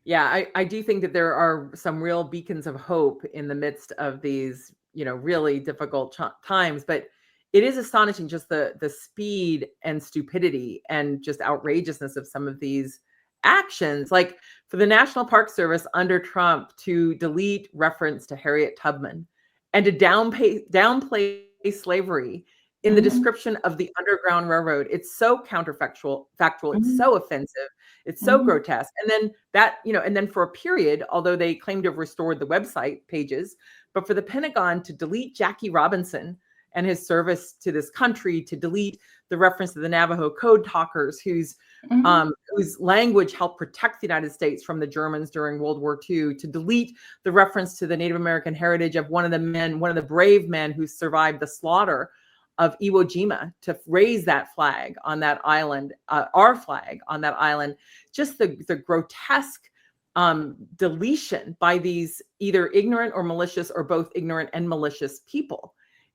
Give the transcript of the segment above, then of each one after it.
Yeah, I do think that there are some real beacons of hope in the midst of these, really difficult times. But it is astonishing just the speed and stupidity and just outrageousness of some of these actions. Like for the National Park Service under Trump to delete reference to Harriet Tubman and to downplay slavery in the Hmm. description of the Underground Railroad. It's so factual, it's Hmm. so offensive, it's so Hmm. grotesque. And then and then for a period, although they claim to have restored the website pages, but for the Pentagon to delete Jackie Robinson and his service to this country, to delete the reference to the Navajo code talkers Hmm. whose language helped protect the United States from the Germans during World War II, to delete the reference to the Native American heritage of one of the brave men who survived the slaughter of Iwo Jima, to raise that flag on that island, our flag on that island. Just the grotesque deletion by these either ignorant or malicious, or both ignorant and malicious people,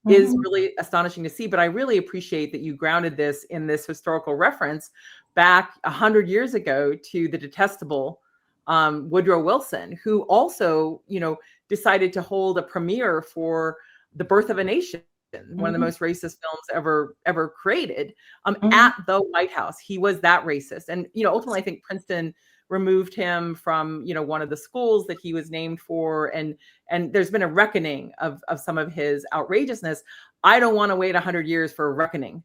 is Hmm. really astonishing to see. But I really appreciate that you grounded this in this historical reference back 100 years ago to the detestable Woodrow Wilson, who also, decided to hold a premiere for The Birth of a Nation, one of the Hmm. most racist films ever created, at Hmm. the White House. He was that racist. And ultimately I think Princeton removed him from one of the schools that he was named for. And there's been a reckoning of some of his outrageousness. I don't want to wait 100 years for a reckoning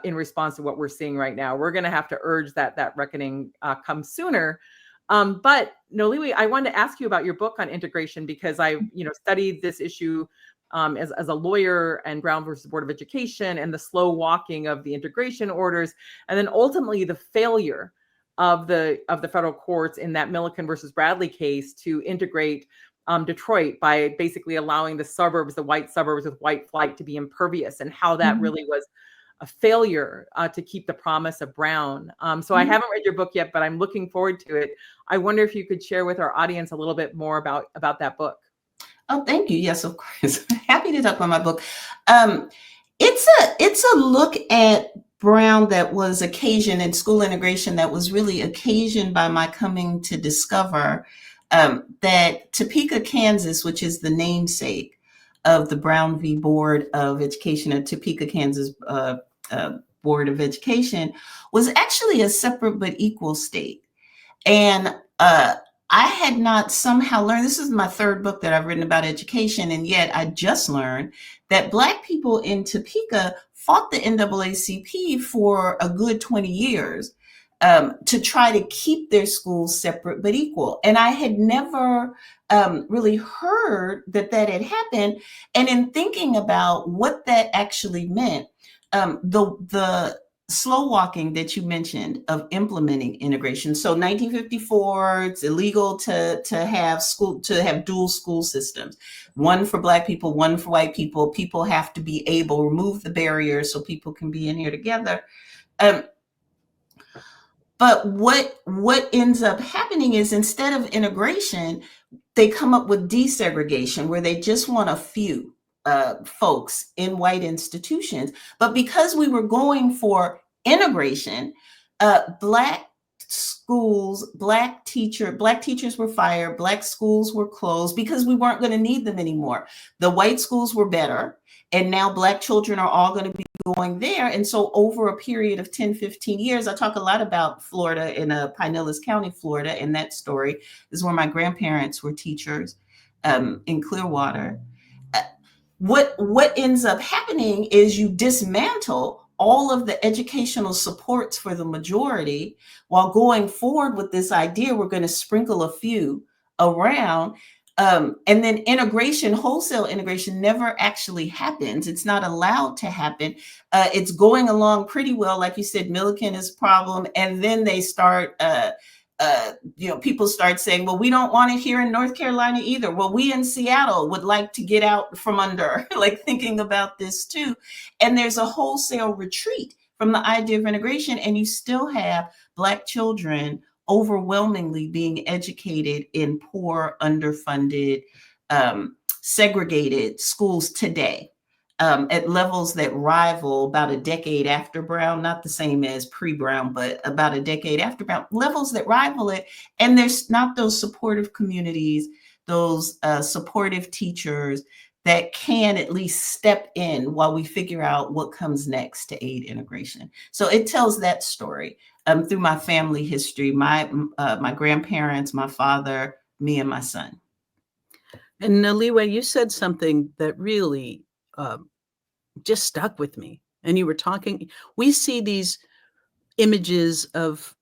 in response to what we're seeing right now. We're going to have to urge that reckoning come sooner. But Noliwe, I wanted to ask you about your book on integration, because I studied this issue as a lawyer, and Brown versus Board of Education, and the slow walking of the integration orders, and then ultimately the failure of the federal courts in that Milliken versus Bradley case to integrate Detroit by basically allowing the white suburbs with white flight, to be impervious, and how that Hmm. really was a failure to keep the promise of Brown. So I Hmm. haven't read your book yet, but I'm looking forward to it. I wonder if you could share with our audience a little bit more about that book. Oh, thank you. Yes, of course. Happy to talk about my book. Um, it's a look at Brown that was occasioned, and school integration that was really occasioned by my coming to discover that Topeka, Kansas, which is the namesake of the Brown v. Board of Education at Topeka, Kansas Board of Education, was actually a separate but equal state. And I had not somehow learned, this is my third book that I've written about education, and yet I just learned that Black people in Topeka fought the NAACP for a good 20 years to try to keep their schools separate but equal. And I had never really heard that had happened. And in thinking about what that actually meant, the slow walking that you mentioned of implementing integration. So 1954, it's illegal to have dual school systems, one for Black people, one for white people. People have to be able to remove the barriers so people can be in here together. Um, but what ends up happening is, instead of integration, they come up with desegregation, where they just want a few folks in white institutions. But because we were going for integration, Black schools, Black teachers were fired, Black schools were closed because we weren't going to need them anymore. The white schools were better, and now Black children are all going to be going there. And so over a period of 10, 15 years, I talk a lot about Florida, in Pinellas County, Florida, and that story is where my grandparents were teachers in Clearwater. Uh, what ends up happening is you dismantle all of the educational supports for the majority, while going forward with this idea we're going to sprinkle a few around. And then integration, wholesale integration, never actually happens. It's not allowed to happen. It's going along pretty well. Like you said, Milliken is a problem. And then they start, people start saying, well, we don't want it here in North Carolina either. Well, we in Seattle would like to get out from under, like thinking about this too. And there's a wholesale retreat from the idea of integration. And you still have Black children overwhelmingly being educated in poor, underfunded, segregated schools today. at levels that rival about a decade after Brown, not the same as pre-Brown, but about a decade after Brown, levels that rival it. And there's not those supportive communities, those supportive teachers that can at least step in while we figure out what comes next to aid integration. So it tells that story through my family history, my grandparents, my father, me, and my son. And Noliwe, you said something that really just stuck with me. And you were talking, we see these images of,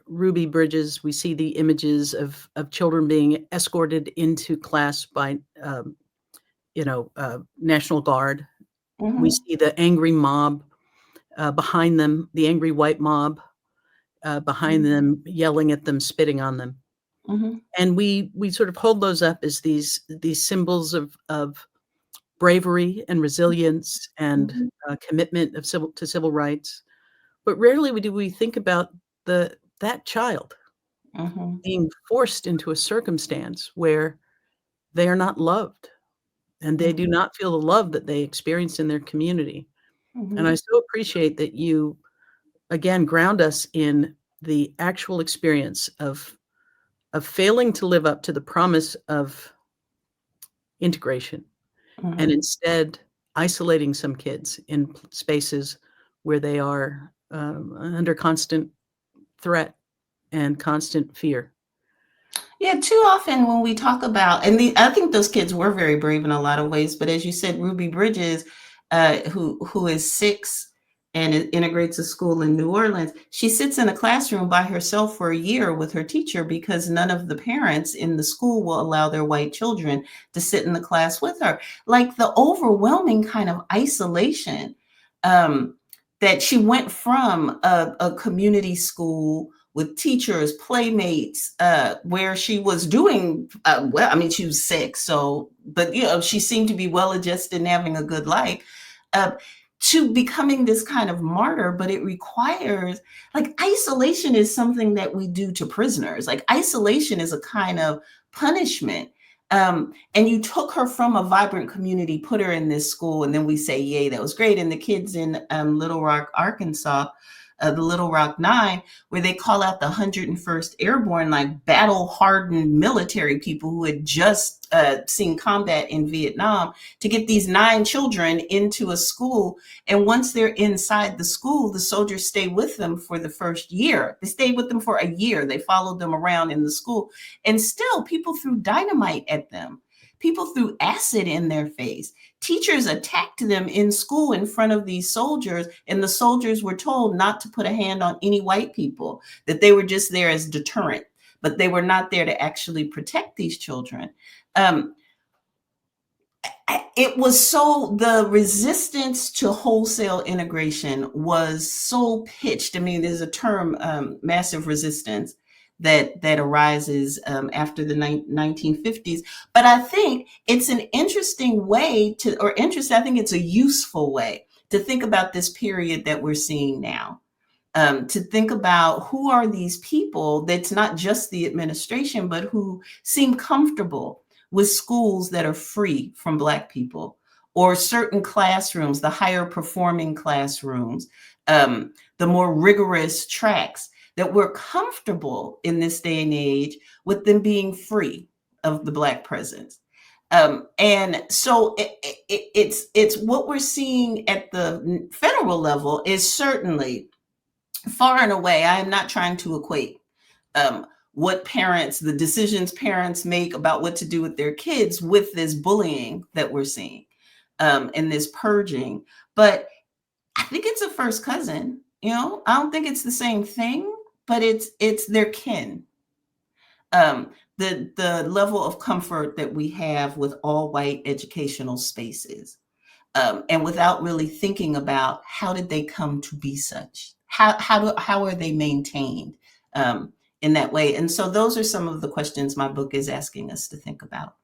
Ruby Bridges. We see the images of children being escorted into class by, National Guard. We see the angry mob behind them, the angry white mob behind them, yelling at them, spitting on them. And we sort of hold those up as these symbols of bravery and resilience and commitment to civil rights. But rarely do we think about that child being forced into a circumstance where they are not loved and they do not feel the love that they experience in their community. And I so appreciate that you, again, ground us in the actual experience of failing to live up to the promise of integration and instead isolating some kids in spaces where they are under constant threat and constant fear. Yeah, too often when we talk about, and I think those kids were very brave in a lot of ways, but as you said, Ruby Bridges, who is 6 and integrates a school in New Orleans, she sits in a classroom by herself for a year with her teacher because none of the parents in the school will allow their white children to sit in the class with her. Like the overwhelming kind of isolation that she went from a community school with teachers, playmates, where she was doing well. I mean, she was 6, so, but she seemed to be well-adjusted and having a good life, to becoming this kind of martyr. But it requires, like, isolation is something that we do to prisoners. Like, isolation is a kind of punishment. And you took her from a vibrant community, put her in this school, and then we say, yay, that was great. And the kids in Little Rock, Arkansas, the Little Rock 9, where they call out the 101st Airborne, like battle-hardened military people who had just seen combat in Vietnam, to get these 9 children into a school. And once they're inside the school, the soldiers stay with them for the first year. They stayed with them for a year. They followed them around in the school. And still, people threw dynamite at them. People threw acid in their face. Teachers attacked them in school in front of these soldiers, and the soldiers were told not to put a hand on any white people, that they were just there as deterrent, but they were not there to actually protect these children. It was so, the resistance to wholesale integration was so pitched. I mean, there's a term, massive resistance, that arises after the 1950s. But I think it's an interesting way to, I think it's a useful way to think about this period that we're seeing now. To think about who are these people that's not just the administration, but who seem comfortable with schools that are free from Black people, or certain classrooms, the higher performing classrooms, the more rigorous tracks, that we're comfortable in this day and age with them being free of the Black presence. And so it's what we're seeing at the federal level is certainly far and away. I am not trying to equate what the decisions parents make about what to do with their kids with this bullying that we're seeing and this purging. But I think it's a first cousin. I don't think it's the same thing, but it's their kin. The level of comfort that we have with all white educational spaces, and without really thinking about how did they come to be such, how are they maintained in that way. And so those are some of the questions my book is asking us to think about.